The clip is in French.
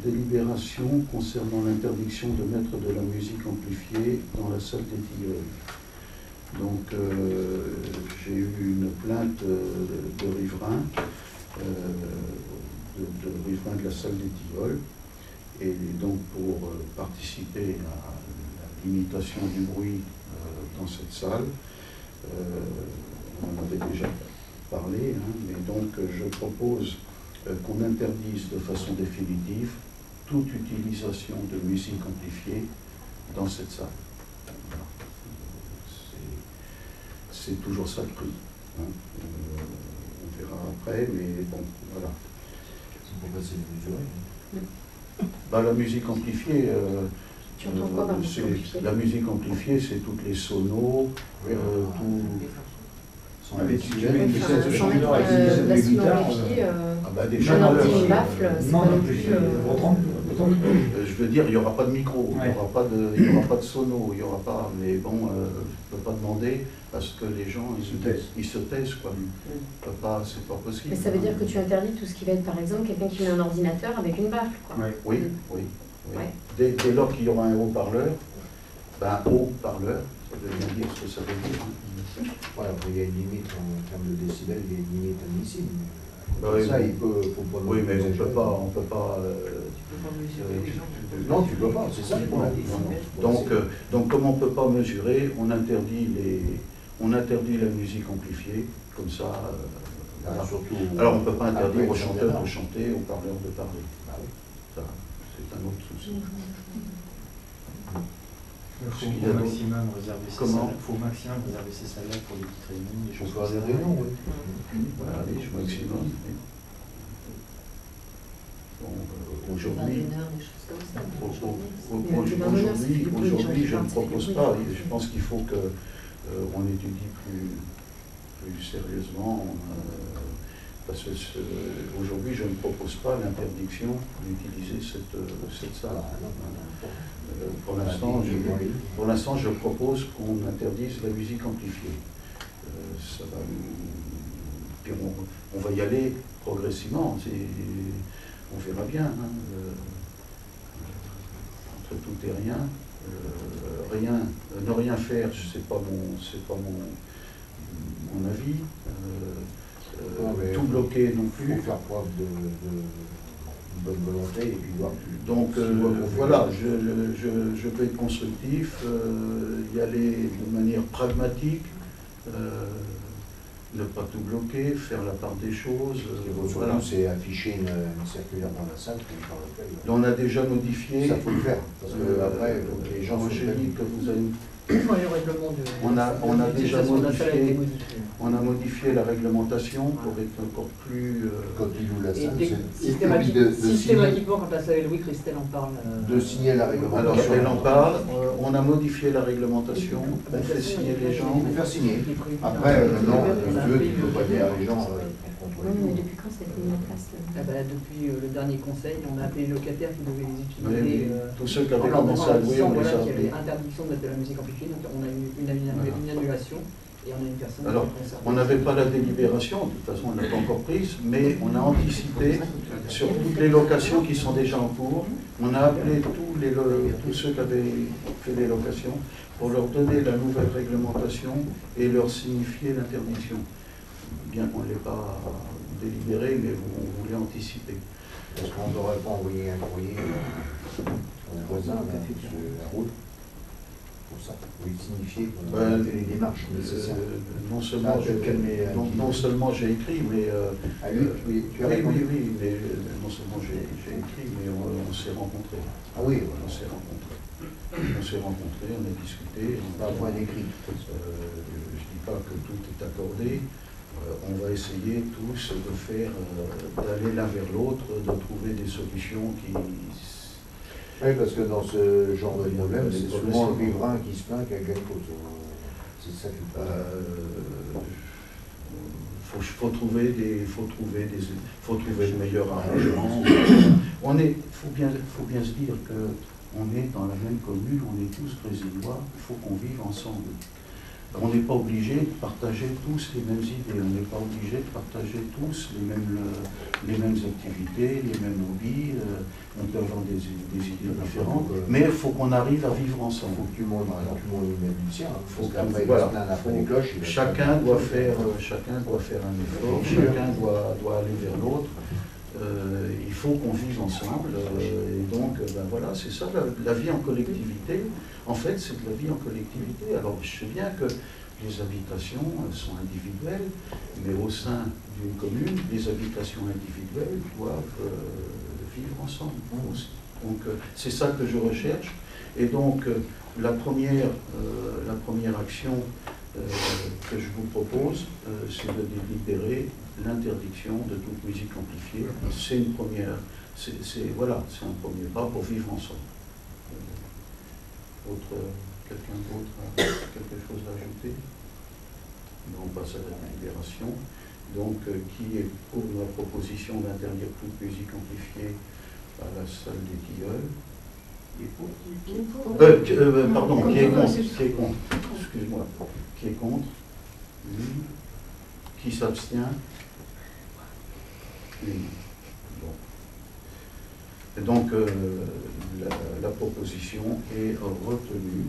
délibération concernant l'interdiction de mettre de la musique amplifiée dans la salle des Tilleuls. Donc j'ai eu une plainte de riverains, de riverains de la salle des Tilleuls, et donc pour participer à la limitation du bruit dans cette salle, on en avait déjà parlé, hein, mais donc je propose qu'on interdise de façon définitive toute utilisation de musique amplifiée dans cette salle. Voilà. C'est toujours ça le prix. Hein. On verra après, mais bon, voilà. Pourquoi c'est mesuré? Bah, la musique amplifiée, tu entends quoi par musique amplifiée? La musique amplifiée, c'est toutes les sonos, tout. Avec sans mettre la sonorité, déjà, un ordi, une baffle, c'est pas non plus... je veux dire, il n'y aura pas de micro, il n'y aura pas de sono, il n'y aura pas, mais bon, je ne peux pas demander à ce que les gens ils se taisent, quoi. C'est pas possible. Mais ça veut dire que tu interdis tout ce qui va être, par exemple, quelqu'un qui met un ordinateur avec une baffle, quoi. Oui. Ouais. Dès lors qu'il y aura un haut-parleur, ben haut-parleur, ça veut bien dire ce que ça veut dire. Ouais, après, il y a une limite en termes de décibels, il y a une limite admissible. Oui, ça, il faut pas. Oui, mais on peut pas. Non, tu peux pas, c'est ça le problème. Donc, comme on ne peut pas mesurer, on interdit la musique amplifiée, comme ça. Voilà. Surtout, alors, on ne peut pas interdire aux chanteurs de chanter, aux parleurs de parler. Ça, c'est un autre souci. Il faut au maximum réserver ces salles-là pour les petites réunions, des choses comme ça. Voilà, les maximum. Aujourd'hui, je ne propose pas. Je pense qu'il faut qu'on étudie plus sérieusement. Parce que aujourd'hui, je ne propose pas l'interdiction d'utiliser cette salle. Pour l'instant, je propose qu'on interdise la musique amplifiée. Ça va, puis on va y aller progressivement. On verra bien. Hein, entre tout et rien, ne rien faire, c'est pas mon avis. Tout bloquer non plus. Il faut faire preuve de bonne volonté et puis voir. Donc voilà, je peux être constructif, y aller de manière pragmatique, ne pas tout bloquer, faire la part des choses. Voilà, c'est afficher une circulaire dans la salle. On a déjà modifié. Ça faut le faire, parce que après, les gens j'ai dit que vous avez. On a déjà modifié. On a modifié la réglementation pour être encore plus. Quand il loue la salle, systématiquement, quand la salle est louée, Christelle en parle. De signer la réglementation. Alors, elle en parle. On a modifié la réglementation. On fait signer les gens. On fait faire signer. Après, non, il ne faut pas dire à les gens. Oui, mais depuis quand ça a été mis en place Depuis le dernier conseil, on a appelé les locataires qui devaient les utiliser. Tous ceux qui avaient commencé à louer, on les a appelés. Il y appelés. avait interdiction de mettre de la musique amplifiée, donc on a eu une annulation. Et on a une personne. Alors, on n'avait pas la délibération, de toute façon, on ne l'a pas encore prise, mais on a anticipé sur toutes les locations qui sont déjà en cours. On a appelé tous ceux qui avaient fait les locations pour leur donner la nouvelle réglementation et leur signifier l'interdiction. Bien qu'on ne l'ait pas délibéré, mais on voulait anticiper. Est-ce qu'on n'aurait pas envoyé un courrier au voisin sur la route pour ça, pour lui signifier qu'on a fait les démarches nécessaires? Non seulement j'ai écrit, mais... à lui, tu as répondu? Oui, mais non seulement j'ai écrit, mais on s'est rencontrés. Ah oui, on s'est rencontrés. On s'est rencontrés, on a discuté. Pas point d'écrit. Je ne dis pas que tout est accordé. On va essayer tous de faire, d'aller l'un vers l'autre, de trouver des solutions qui... Oui, parce que dans ce genre de problème, c'est souvent le riverain qui se plaint qu'il y a quelque chose. C'est ça qui faut trouver le meilleur arrangement. Faut bien se dire qu'on est dans la même commune, on est tous grésillois, il faut qu'on vive ensemble. On n'est pas obligé de partager tous les mêmes idées, on n'est pas obligé de partager tous les mêmes activités, les mêmes hobbies, on peut avoir des idées différentes, mais il faut qu'on arrive à vivre ensemble. Il faut que tout le monde y mette du sien. Faut qu'après, voilà, il va se plaindre après les cloches. chacun doit faire un effort, chacun doit aller vers l'autre. Il faut qu'on vive ensemble, et donc ben voilà, c'est ça la vie en collectivité. En fait, c'est de la vie en collectivité. Alors, je sais bien que les habitations sont individuelles, mais au sein d'une commune, les habitations individuelles doivent vivre ensemble aussi. Donc, c'est ça que je recherche. Et donc, la première action que je vous propose, c'est de délibérer l'interdiction de toute musique amplifiée. C'est une première, voilà, c'est un premier pas pour vivre ensemble. Quelqu'un d'autre a quelque chose à ajouter? On passe à la délibération. Donc, qui est pour la proposition d'interdire toute musique amplifiée à la salle des Tilleuls? Pardon, qui est contre? Qui est contre? Excuse-moi. Qui est contre? Qui s'abstient? Bon. Et donc, la proposition est retenue.